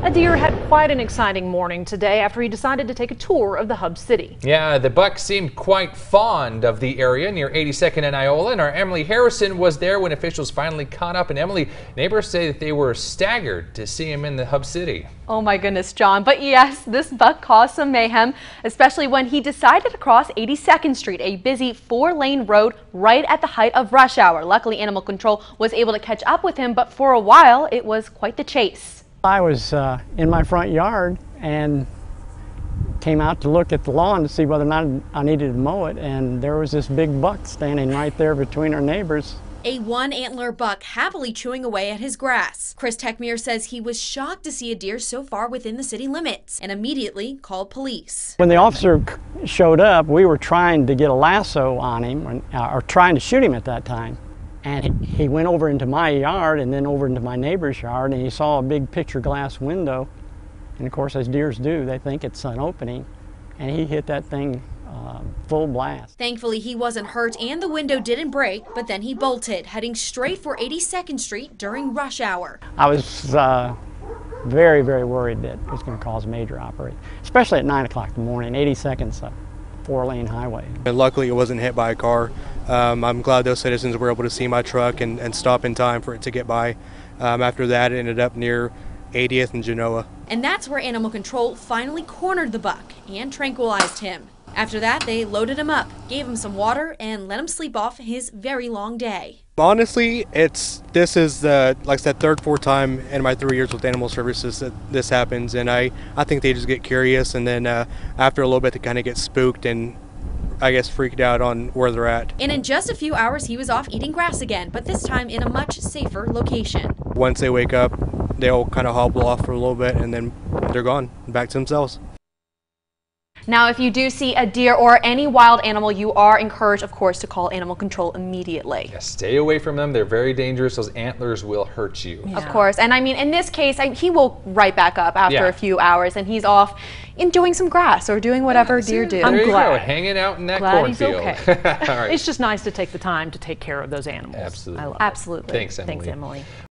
A deer had quite an exciting morning today after he decided to take a tour of the hub city. Yeah, the buck seemed quite fond of the area near 82nd and Iola, and our Emily Harrison was there when officials finally caught up. And Emily, neighbors say that they were staggered to see him in the hub city. Oh my goodness, John. But yes, this buck caused some mayhem, especially when he decided to cross 82nd Street, a busy 4-lane road right at the height of rush hour. Luckily, Animal Control was able to catch up with him, but for a while, it was quite the chase. I was in my front yard and came out to look at the lawn to see whether or not I needed to mow it, and there was this big buck standing right there between our neighbors. A one-antler buck happily chewing away at his grass. Chris Techmere says he was shocked to see a deer so far within the city limits and immediately called police. When the officer showed up, we were trying to get a lasso on him, or trying to shoot him at that time. And he went over into my yard and then over into my neighbor's yard, and he saw a big picture glass window. And of course, as deers do, they think it's an opening. And he hit that thing full blast. Thankfully, he wasn't hurt and the window didn't break, but then he bolted, heading straight for 82nd Street during rush hour. I was very, very worried that it was going to cause a major operation, especially at 9 o'clock in the morning. 82nd's a 4-lane highway. And luckily, it wasn't hit by a car. I'm glad those citizens were able to see my truck and stop in time for it to get by. After that, it ended up near 80th and Genoa. And that's where Animal Control finally cornered the buck and tranquilized him. After that, they loaded him up, gave him some water, and let him sleep off his very long day. Honestly, this is like I said, third, fourth time in my 3 years with Animal Services that this happens, and I think they just get curious, and then after a little bit they kind of get spooked and I guess freaked out on where they're at. And in just a few hours he was off eating grass again, but this time in a much safer location. Once they wake up, they'll kind of hobble off for a little bit and then they're gone, back to themselves. Now, if you do see a deer or any wild animal, you are encouraged, of course, to call Animal Control immediately. Yeah, stay away from them. They're very dangerous. Those antlers will hurt you. Yeah. Of course. And I mean, in this case, he will right back up after a few hours, and he's off enjoying some grass or doing whatever deer do. I'm glad. Hanging out in that He's cornfield. okay. All right. It's just nice to take the time to take care of those animals. Absolutely. I love Absolutely. it. Thanks, Emily. Thanks, Emily.